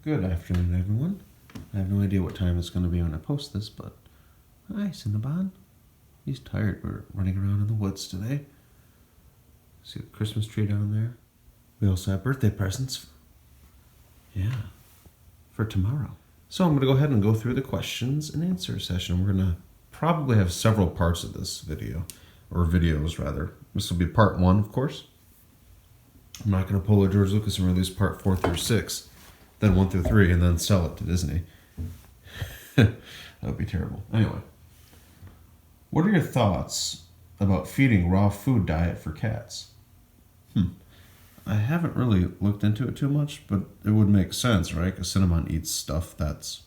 Good afternoon, everyone. I have no idea what time it's going to be when I post this, but hi, Cinnabon. He's tired. We're running around in the woods today. See the Christmas tree down there? We also have birthday presents. Yeah, for tomorrow. So I'm going to go ahead and go through the questions and answer session. We're going to probably have several parts of this video, or videos rather. This will be part 1, of course. I'm not going to pull a George Lucas and release part 4 through 6, then 1 through 3, and then sell it to Disney. That would be terrible. Anyway, what are your thoughts about feeding raw food diet for cats? I haven't really looked into it too much, but it would make sense, right? Because Cinnabon eats stuff that's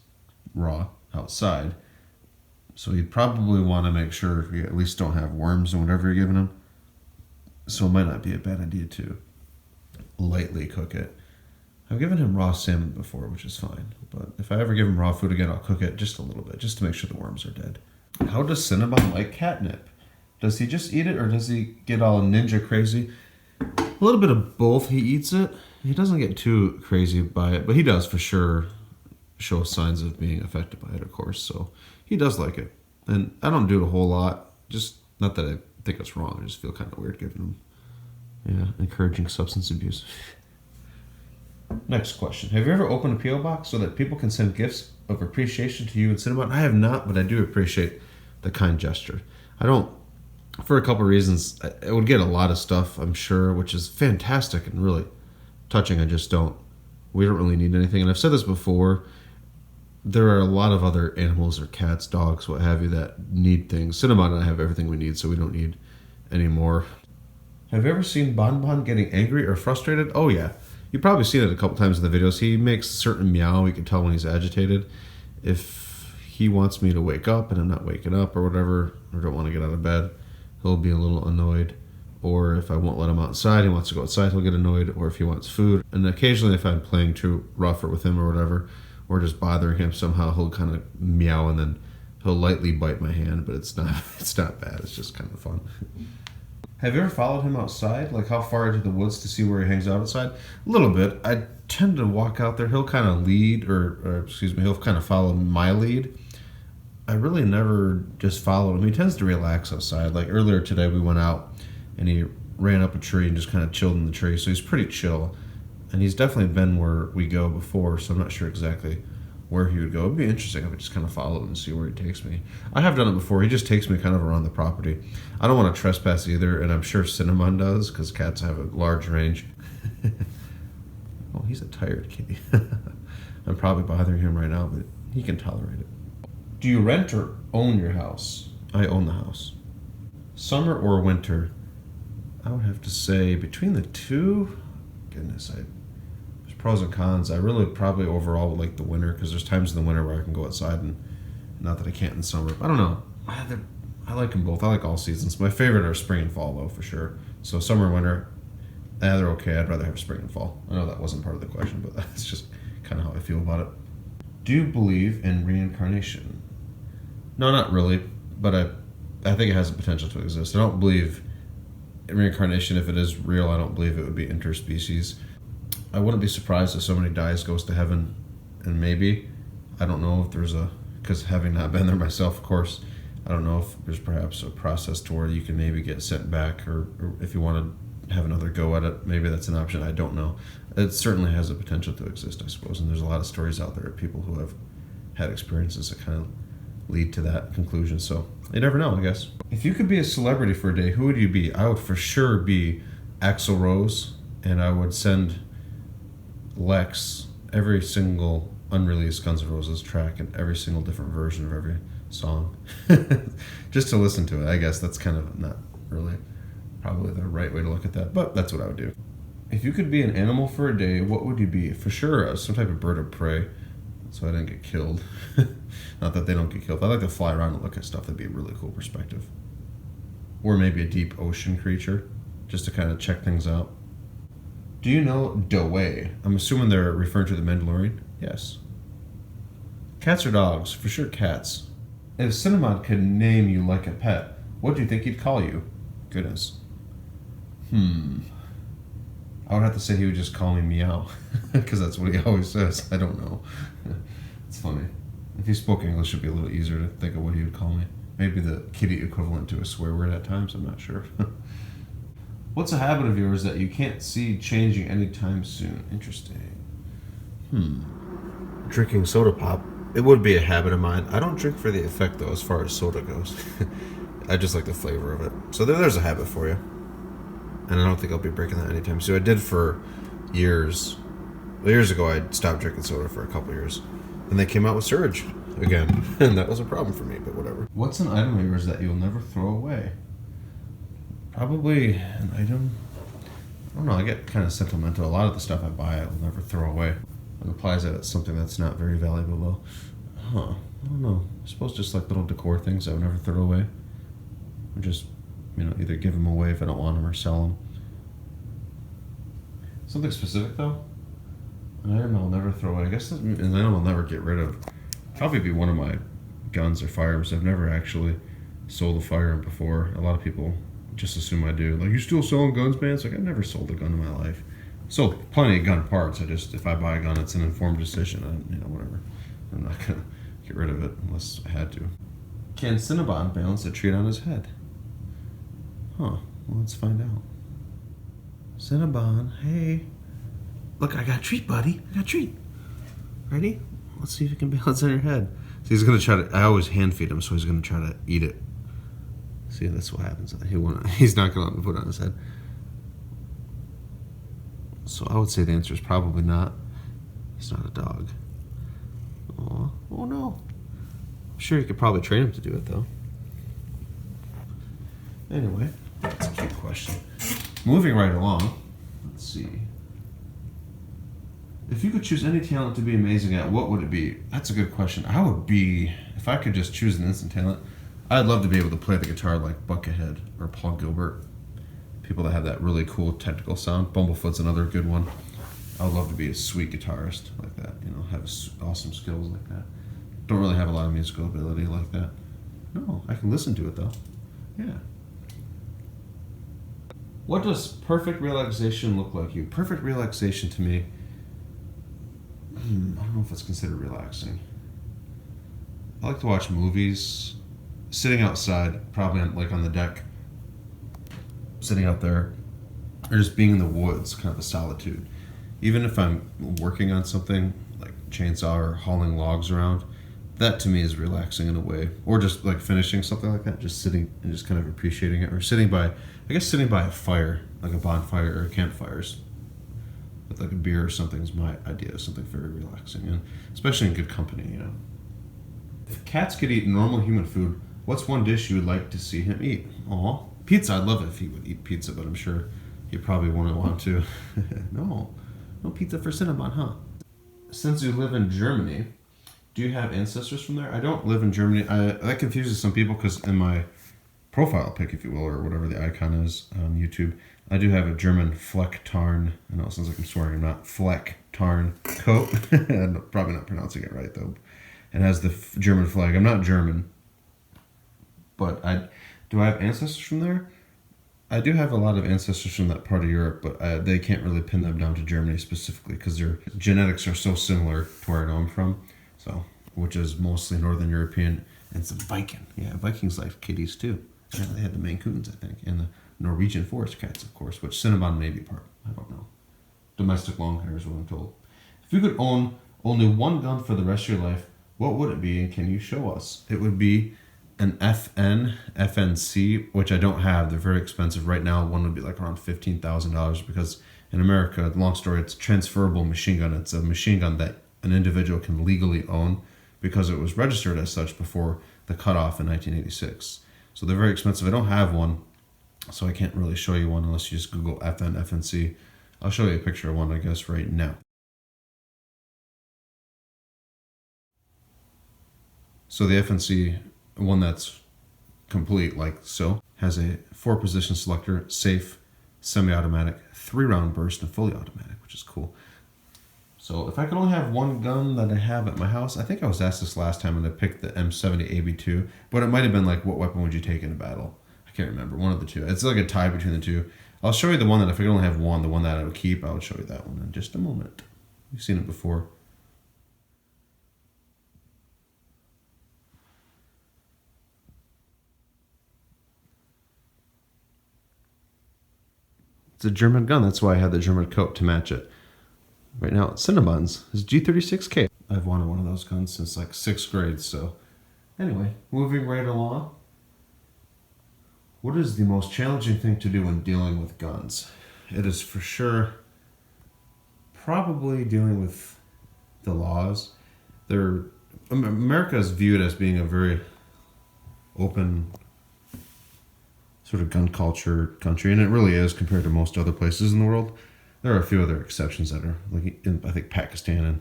raw outside. So you'd probably want to make sure you at least don't have worms in whatever you're giving him. So it might not be a bad idea to lightly cook it. I've given him raw salmon before, which is fine. But if I ever give him raw food again, I'll cook it just a little bit, just to make sure the worms are dead. How does Cinnabon like catnip? Does he just eat it, or does he get all ninja crazy? A little bit of both. He eats it. He doesn't get too crazy by it, but he does for sure show signs of being affected by it, of course. So he does like it. And I don't do it a whole lot. Just, not that I think it's wrong. I just feel kind of weird giving him, encouraging substance abuse. Next question. Have you ever opened a P.O. box so that people can send gifts of appreciation to you and Cinnabon? I have not, but I do appreciate the kind gesture. I don't, for a couple of reasons. I would get a lot of stuff, I'm sure, which is fantastic and really touching. We don't really need anything. And I've said this before, there are a lot of other animals or cats, dogs, what have you, that need things. Cinnabon and I have everything we need, so we don't need any more. Have you ever seen Bon Bon getting angry or frustrated? Oh yeah. You've probably seen it a couple times in the videos. He makes a certain meow. You can tell when he's agitated. If he wants me to wake up and I'm not waking up or whatever, or don't want to get out of bed, he'll be a little annoyed. Or if I won't let him outside, he wants to go outside, he'll get annoyed. Or if he wants food. And occasionally if I'm playing too rough or with him or whatever, or just bothering him somehow, he'll kind of meow and then he'll lightly bite my hand, but it's not bad. It's just kind of fun. Have you ever followed him outside? Like how far into the woods to see where he hangs out outside? A little bit. I tend to walk out there. He'll kind of lead, he'll kind of follow my lead. I really never just followed him. He tends to relax outside. Like earlier today we went out and he ran up a tree and just kind of chilled in the tree. So he's pretty chill. And he's definitely been where we go before, so I'm not sure exactly where he would go. It'd be interesting if I just kind of follow him and see where he takes me. I have done it before. He just takes me kind of around the property. I don't want to trespass either, and I'm sure Cinnamon does, because cats have a large range. Oh, he's a tired kitty. I'm probably bothering him right now, but he can tolerate it. Do you rent or own your house? I own the house. Summer or winter? I would have to say between the two, goodness, there's pros and cons. I really probably overall would like the winter, because there's times in the winter where I can go outside, and not that I can't in summer. I don't know. I like them both. I like all seasons. My favorite are spring and fall, though, for sure. So summer and winter, they're okay. I'd rather have spring and fall. I know that wasn't part of the question, but that's just kind of how I feel about it. Do you believe in reincarnation? No, not really, but I think it has the potential to exist. I don't believe in reincarnation. If it is real, I don't believe it would be interspecies. I wouldn't be surprised if somebody dies, goes to heaven, and maybe, I don't know if there's because having not been there myself, of course, I don't know if there's perhaps a process to where you can maybe get sent back, or if you want to have another go at it, maybe that's an option. I don't know. It certainly has the potential to exist, I suppose, and there's a lot of stories out there of people who have had experiences that kind of lead to that conclusion, so you never know, I guess. If you could be a celebrity for a day, who would you be? I would for sure be Axl Rose, and I would send Lex every single unreleased Guns N' Roses track and every single different version of every song just to listen to it. I guess that's kind of not really probably the right way to look at that, but that's what I would do. If you could be an animal for a day, what would you be? For sure some type of bird of prey, so I didn't get killed. Not that they don't get killed. I like to fly around and look at stuff. That'd be a really cool perspective. Or maybe a deep ocean creature, just to kind of check things out. Do you know Dewey? I'm assuming they're referring to the Mandalorian. Yes. Cats or dogs? For sure cats. If Cinnamon could name you like a pet, what do you think he'd call you? Goodness. I would have to say he would just call me meow, because that's what he always says. I don't know. It's funny. If he spoke English, it'd be a little easier to think of what he would call me. Maybe the kitty equivalent to a swear word at times, I'm not sure. What's a habit of yours that you can't see changing anytime soon? Interesting. Drinking soda pop. It would be a habit of mine. I don't drink for the effect, though, as far as soda goes. I just like the flavor of it. So there's a habit for you. And I don't think I'll be breaking that anytime soon. I did for years. Years ago, I stopped drinking soda for a couple years. And they came out with Surge again. And that was a problem for me, but whatever. What's an item of yours that you'll never throw away? Probably an item. I don't know. I get kind of sentimental. A lot of the stuff I buy, I will never throw away. It implies that it's something that's not very valuable, though. I don't know. I suppose just like little decor things I would never throw away. Or just, either give them away if I don't want them or sell them. Something specific, though? An item I'll never throw away. I guess an item I'll never get rid of. Probably be one of my guns or firearms. I've never actually sold a firearm before. A lot of people just assume I do. Like, you still selling guns, man? It's like, I've never sold a gun in my life. Sold plenty of gun parts. If I buy a gun, it's an informed decision. Whatever. I'm not gonna get rid of it unless I had to. Can Cinnabon balance a treat on his head? Well, let's find out. Cinnabon, hey. Look, I got a treat, buddy. I got a treat. Ready? Let's see if you can balance on your head. So he's gonna try to. I always hand feed him, so he's gonna try to eat it. See, that's what happens. He's not gonna let me put it on his head. So I would say the answer is probably not. He's not a dog. Oh no. I'm sure you could probably train him to do it, though. Anyway, that's a cute question. Moving right along. Let's see. If you could choose any talent to be amazing at, what would it be? That's a good question. If I could just choose an instant talent, I'd love to be able to play the guitar like Buckethead or Paul Gilbert. People that have that really cool technical sound. Bumblefoot's another good one. I would love to be a sweet guitarist like that. Have awesome skills like that. Don't really have a lot of musical ability like that. No, I can listen to it though. Yeah. What does perfect relaxation look like to you? Perfect relaxation to me, I don't know if it's considered relaxing. I like to watch movies, sitting outside, probably on the deck, sitting out there, or just being in the woods, kind of a solitude. Even if I'm working on something like chainsaw or hauling logs around, that to me is relaxing in a way. Or just like finishing something like that, just sitting and just kind of appreciating it. Or sitting by a fire, like a bonfire or campfires, with like a beer or something is my idea of something very relaxing, and especially in good company, If cats could eat normal human food, what's one dish you would like to see him eat? Aw, pizza. I'd love it if he would eat pizza, but I'm sure he probably wouldn't want to. No pizza for Cinnabon, huh? Since you live in Germany, do you have ancestors from there? I don't live in Germany. That confuses some people because in my profile pic, if you will, or whatever the icon is on YouTube, I do have a German Flecktarn. I know it sounds like I'm swearing. I'm not. Flecktarn coat. I'm probably not pronouncing it right though. It has the German flag. I'm not German, but do I have ancestors from there? I do have a lot of ancestors from that part of Europe, but they can't really pin them down to Germany specifically because their genetics are so similar to where I know I'm from. So, which is mostly Northern European and some Viking. Yeah, Vikings like kitties too. Yeah, they had the Maine Coons, I think, and the Norwegian forest cats, of course, which Cinnabon may be part. I don't know. Domestic long hair is what I'm told. If you could own only one gun for the rest of your life, what would it be, and can you show us? It would be an FNC, which I don't have. They're very expensive. Right now, one would be like around $15,000 because in America, long story, it's a transferable machine gun. It's a machine gun that an individual can legally own because it was registered as such before the cutoff in 1986. So they're very expensive. I don't have one, so I can't really show you one unless you just Google FNC. I'll show you a picture of one, I guess, right now. So the FNC, one that's complete like so, has a 4-position selector, safe, semi-automatic, 3-round burst, and fully automatic, which is cool. So if I could only have one gun that I have at my house, I think I was asked this last time and I picked the M70 AB2, but it might have been like, what weapon would you take in a battle? I can't remember, one of the two. It's like a tie between the two. I'll show you the one that if I could only have one, the one that I would keep, I would show you that one in just a moment. You've seen it before. It's a German gun. That's why I had the German coat to match it. Right now, it's Cinnabon's. It's G36K. I've wanted one of those guns since like 6th grade, so... Anyway, moving right along. What is the most challenging thing to do when dealing with guns? It is for sure probably dealing with the laws. America is viewed as being a very open sort of gun culture country, and it really is compared to most other places in the world. There are a few other exceptions that are, like in, I think, Pakistan and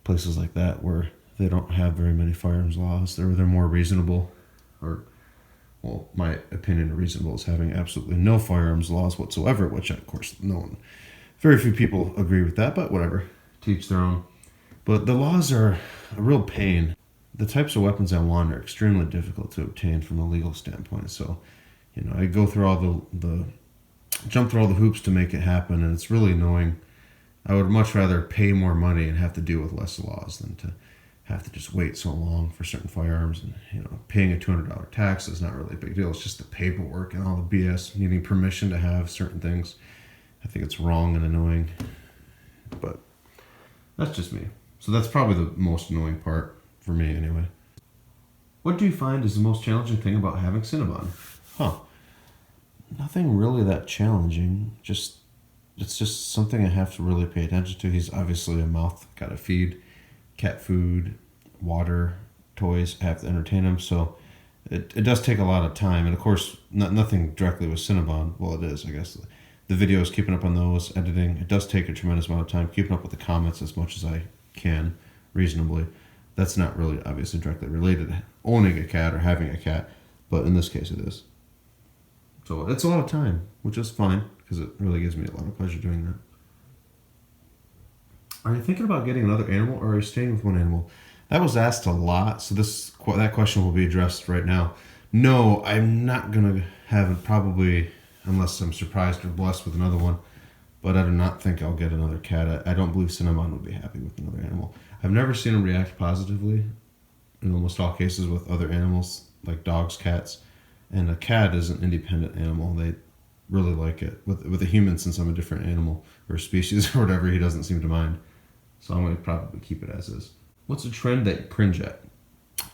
places like that, where they don't have very many firearms laws. They're more reasonable, or, well, my opinion of reasonable is having absolutely no firearms laws whatsoever, which, of course, very few people agree with that, but whatever, to each their own. But the laws are a real pain. The types of weapons I want are extremely difficult to obtain from a legal standpoint, so, I go through all jump through all the hoops to make it happen, and it's really annoying. I would much rather pay more money and have to deal with less laws than to have to just wait so long for certain firearms. And paying a $200 tax is not really a big deal. It's just the paperwork and all the BS, needing permission to have certain things. I think it's wrong and annoying, but that's just me. So that's probably the most annoying part for me anyway. What do you find is the most challenging thing about having Cinnabon? Nothing really that challenging. It's just something I have to really pay attention to. He's obviously a mouth. Got to feed, cat food, water, toys. I have to entertain him. So it does take a lot of time. And of course, nothing directly with Cinnabon. Well, it is, I guess. The videos, keeping up on those, editing. It does take a tremendous amount of time. Keeping up with the comments as much as I can, reasonably. That's not really obviously directly related to owning a cat or having a cat. But in this case, it is. So it's a lot of time, which is fine, because it really gives me a lot of pleasure doing that. Are you thinking about getting another animal, or are you staying with one animal? That was asked a lot, so that question will be addressed right now. No, I'm not going to have it probably, unless I'm surprised or blessed with another one, but I do not think I'll get another cat. I don't believe Cinnabon would be happy with another animal. I've never seen him react positively in almost all cases with other animals, like dogs, cats. And a cat is an independent animal. They really like it. With a human, since I'm a different animal or species or whatever, he doesn't seem to mind. So I'm going to probably keep it as is. What's a trend that you cringe at?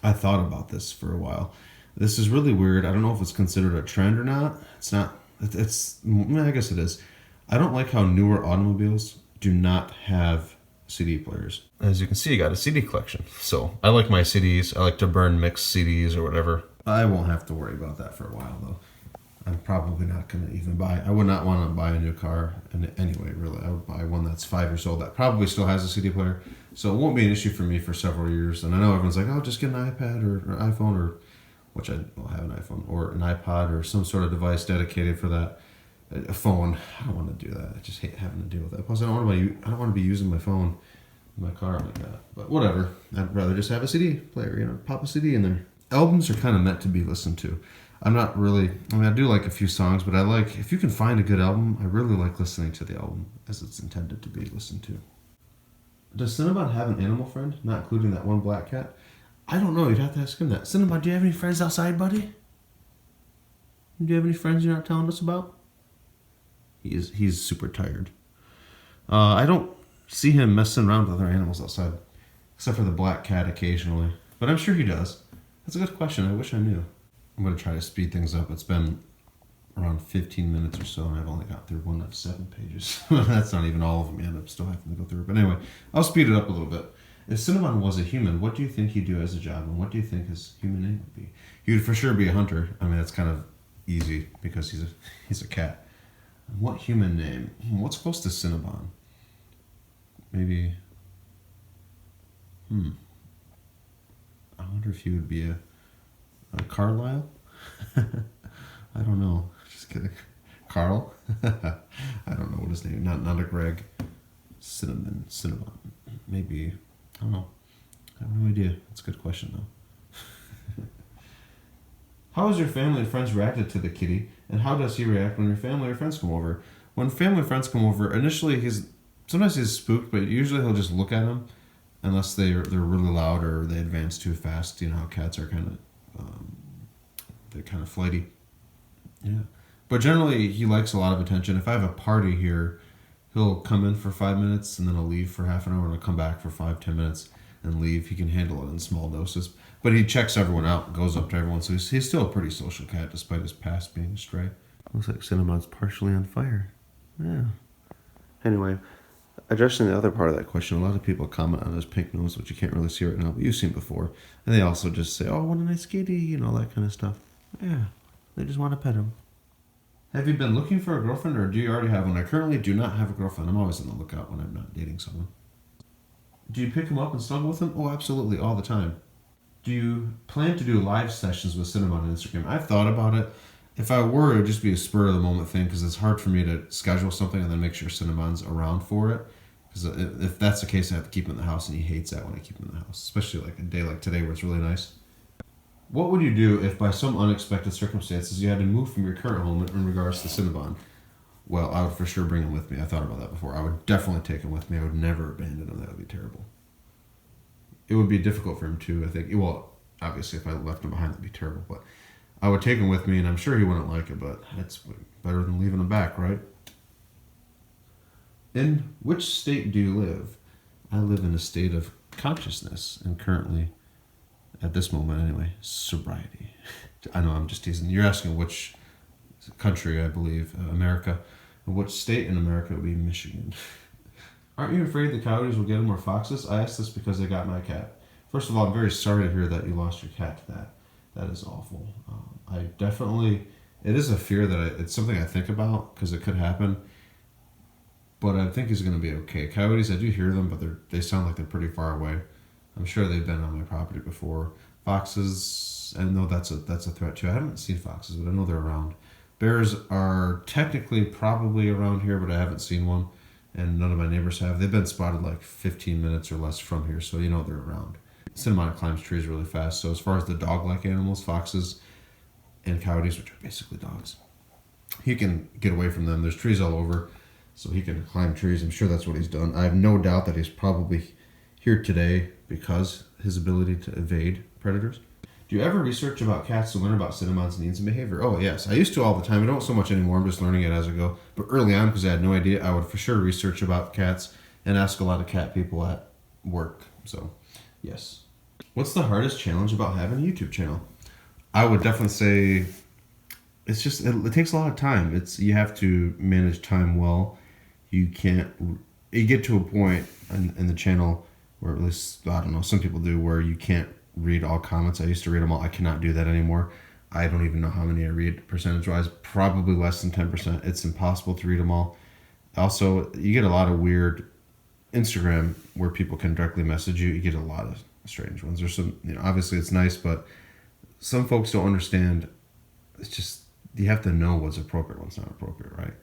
I thought about this for a while. This is really weird. I don't know if it's considered a trend or not. It's not. I guess it is. I don't like how newer automobiles do not have CD players. As you can see, I got a CD collection. So I like my CDs. I like to burn mixed CDs or whatever. I won't have to worry about that for a while, though. I'm probably not going to even buy... I would not want to buy a new car anyway, really. I would buy one that's 5 years old that probably still has a CD player. So it won't be an issue for me for several years. And I know everyone's like, oh, just get an iPad or iPhone, or which I will have an iPhone, or an iPod, or some sort of device dedicated for that. A phone. I don't want to do that. I just hate having to deal with that. Plus, I don't want to be using my phone in my car like that. But whatever. I'd rather just have a CD player, pop a CD in there. Albums are kind of meant to be listened to. I'm not really... I do like a few songs, but if you can find a good album, I really like listening to the album as it's intended to be listened to. Does Cinnabon have an animal friend, not including that one black cat? I don't know. You'd have to ask him that. Cinnabon, do you have any friends outside, buddy? Do you have any friends you're not telling us about? He's super tired. I don't see him messing around with other animals outside, except for the black cat occasionally. But I'm sure he does. That's a good question. I wish I knew. I'm going to try to speed things up. It's been around 15 minutes or so, and I've only got through one of 7 pages. That's not even all of them yet. I'm still having to go through it. But anyway, I'll speed it up a little bit. If Cinnabon was a human, what do you think he'd do as a job, and what do you think his human name would be? He would for sure be a hunter. That's kind of easy because he's a cat. What human name? What's close to Cinnabon? Maybe... I wonder if he would be a Carlisle? I don't know. Just kidding. Carl? I don't know what his name. Not a Greg. Cinnabon. Maybe. I don't know. I have no idea. That's a good question though. How has your family and friends reacted to the kitty, and how does he react when your family or friends come over? When family or friends come over, initially sometimes he's spooked, but usually he'll just look at them, unless they're really loud or they advance too fast. You know how cats are they're kind of flighty. Yeah, but generally he likes a lot of attention. If I have a party here, he'll come in for 5 minutes and then he'll leave for half an hour and he'll come back for 5-10 minutes and leave. He can handle it in small doses, but he checks everyone out, goes up to everyone. So he's still a pretty social cat despite his past being a stray. Looks like Cinnabon's partially on fire. Yeah. Anyway, addressing the other part of that question, a lot of people comment on his pink nose, which you can't really see right now, but you've seen before. And they also just say, oh, what a nice kitty, you know, that kind of stuff. Yeah, they just want to pet him. Have you been looking for a girlfriend, or do you already have one? I currently do not have a girlfriend. I'm always on the lookout when I'm not dating someone. Do you pick him up and snuggle with him? Oh, absolutely, all the time. Do you plan to do live sessions with Cinnabon on Instagram? I've thought about it. If I were, it would just be a spur of the moment thing, because it's hard for me to schedule something and then make sure Cinnabon's around for it. Because if that's the case, I have to keep him in the house, and he hates that when I keep him in the house, especially like a day like today where it's really nice. What would you do if by some unexpected circumstances you had to move from your current home in regards to Cinnabon? Well, I would for sure bring him with me. I thought about that before. I would definitely take him with me. I would never abandon him. That would be terrible. It would be difficult for him too, I think. Well, obviously if I left him behind, that'd be terrible. But I would take him with me, and I'm sure he wouldn't like it, but it's better than leaving him back, right? In which state do you live? I live in a state of consciousness, and currently, at this moment anyway, sobriety. I know, I'm just teasing. You're asking which country, I believe, America. And which state in America would be Michigan. Aren't you afraid the coyotes will get them or foxes? I asked this because they got my cat. First of all, I'm very sorry to hear that you lost your cat to that. That is awful. It is a fear that it's something I think about because it could happen. But I think he's going to be okay. Coyotes, I do hear them, but they sound like they're pretty far away. I'm sure they've been on my property before. Foxes, I know that's a threat too. I haven't seen foxes, but I know they're around. Bears are technically probably around here, but I haven't seen one, and none of my neighbors have. They've been spotted like 15 minutes or less from here, so you know they're around. Cinnabon climbs trees really fast, so as far as the dog-like animals, foxes and coyotes, which are basically dogs, he can get away from them. There's trees all over, so he can climb trees. I'm sure that's what he's done. I have no doubt that he's probably here today because his ability to evade predators. Do you ever research about cats to learn about Cinnabon's needs and behavior? Oh, yes. I used to all the time. I don't so much anymore. I'm just learning it as I go. But early on, because I had no idea, I would for sure research about cats and ask a lot of cat people at work. So, yes. What's the hardest challenge about having a YouTube channel? I would definitely say it takes a lot of time. You have to manage time well. You get to a point in the channel where, at least, I don't know, some people do, where you can't read all comments. I used to read them all. I cannot do that anymore. I don't even know how many I read percentage-wise. Probably less than 10%. It's impossible to read them all. Also, you get a lot of weird Instagram where people can directly message you. You get a lot of strange ones. There's some, obviously it's nice, but some folks don't understand. It's just, you have to know what's appropriate, what's not appropriate, right?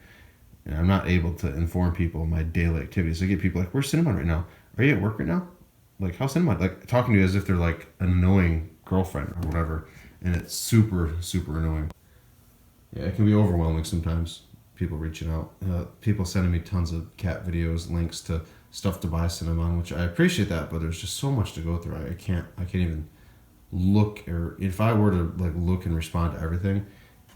And I'm not able to inform people of my daily activities. I get people like, where's Cinnabon right now? Are you at work right now? Like, how's Cinnabon? Like, talking to you as if they're like an annoying girlfriend or whatever. And it's super, super annoying. Yeah, it can be overwhelming sometimes. People reaching out. People sending me tons of cat videos, links to stuff to buy Cinnabon, which I appreciate that, but there's just so much to go through. I can't even look, or if I were to like look and respond to everything,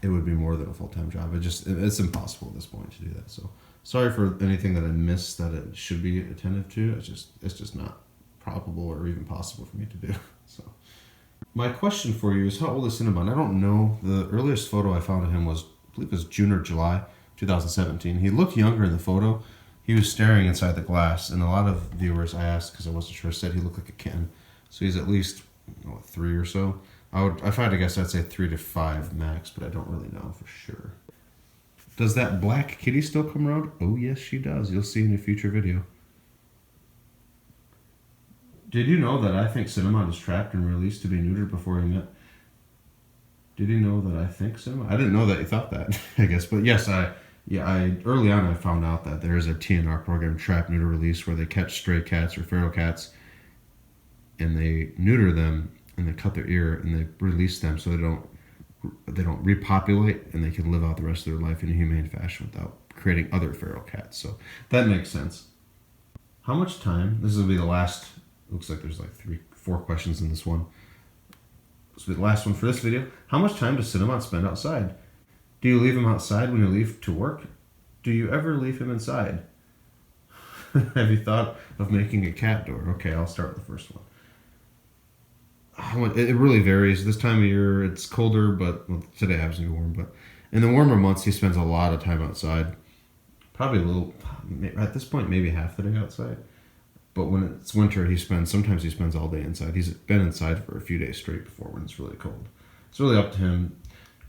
it would be more than a full-time job. It's impossible at this point to do that. So sorry for anything that I missed that it should be attentive to. It's just not probable or even possible for me to do. So my question for you is, how old is Cinnabon? I don't know. The earliest photo I found of him was, I believe it was June or July 2017. He looked younger in the photo. He was staring inside the glass, and a lot of viewers I asked, because I wasn't sure, said he looked like a kitten. So he's at least 3 or so. If I had to guess, I'd say 3 to 5 max, but I don't really know for sure. Does that black kitty still come around? Oh yes, she does. You'll see in a future video. Did you know that I think Cinnabon is trapped and released to be neutered before he met? Did you know that I think Cinnabon? I didn't know that you thought that, I guess. But yes, early on I found out that there is a TNR program, trap, neuter, release, where they catch stray cats or feral cats and they neuter them and they cut their ear and they release them so they don't repopulate, and they can live out the rest of their life in a humane fashion without creating other feral cats. So that makes sense. How much time? This will be the last. Looks like there's like 4 questions in this one. This will be the last one for this video. How much time does Cinnabon spend outside? Do you leave him outside when you leave to work? Do you ever leave him inside? Have you thought of making a cat door? Okay, I'll start with the first one. It really varies. This time of year, it's colder, but well, today happens to be warm. But in the warmer months, he spends a lot of time outside. Probably a little, at this point, maybe half the day outside. But when it's winter, sometimes he spends all day inside. He's been inside for a few days straight before when it's really cold. It's really up to him.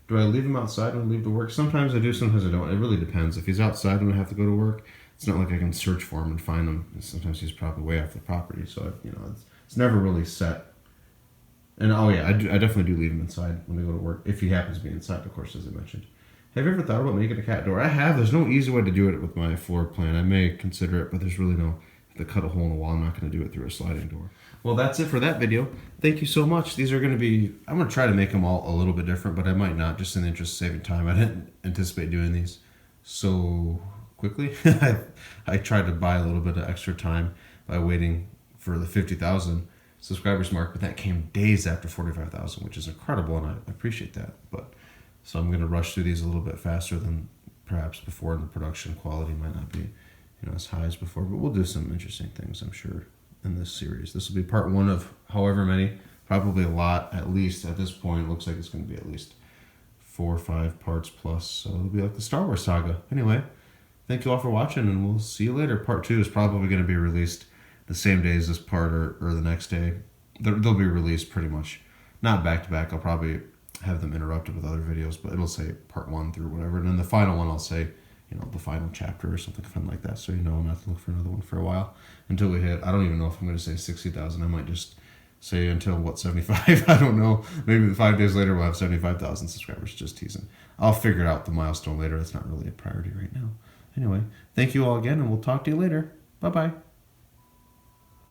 Do I leave him outside when I leave to work? Sometimes I do, sometimes I don't. It really depends. If he's outside when I have to go to work, it's not like I can search for him and find him. Sometimes he's probably way off the property, so it's never really set. And oh yeah, I definitely do leave him inside when I go to work, if he happens to be inside, of course, as I mentioned. Have you ever thought about making a cat door? I have. There's no easy way to do it with my floor plan. I may consider it, but there's really no, to cut a hole in the wall, I'm not going to do it through a sliding door. Well, that's it for that video. Thank you so much. These are going to be, I'm going to try to make them all a little bit different, but I might not, just in the interest of saving time. I didn't anticipate doing these so quickly. I tried to buy a little bit of extra time by waiting for the 50,000 subscribers mark, but that came days after 45,000, which is incredible, and I appreciate that. But so I'm going to rush through these a little bit faster than perhaps before, and the production quality might not be as high as before, but we'll do some interesting things, I'm sure, in this series. This will be part 1 of however many, probably a lot, at least at this point. It looks like it's going to be at least 4 or 5 parts plus, so it'll be like the Star Wars saga. Anyway, thank you all for watching, and we'll see you later. Part 2 is probably going to be released the same day as this part, or the next day. They'll be released pretty much, not back to back. I'll probably have them interrupted with other videos, but it'll say part 1 through whatever, and then the final one I'll say, the final chapter or something fun like that, so not to look for another one for a while until we hit, I don't even know if I'm going to say 60,000. I might just say until 75. I don't know. Maybe 5 days later we'll have 75,000 subscribers. Just teasing. I'll figure out the milestone later. It's not really a priority right now. Anyway, thank you all again, and we'll talk to you later. Bye bye.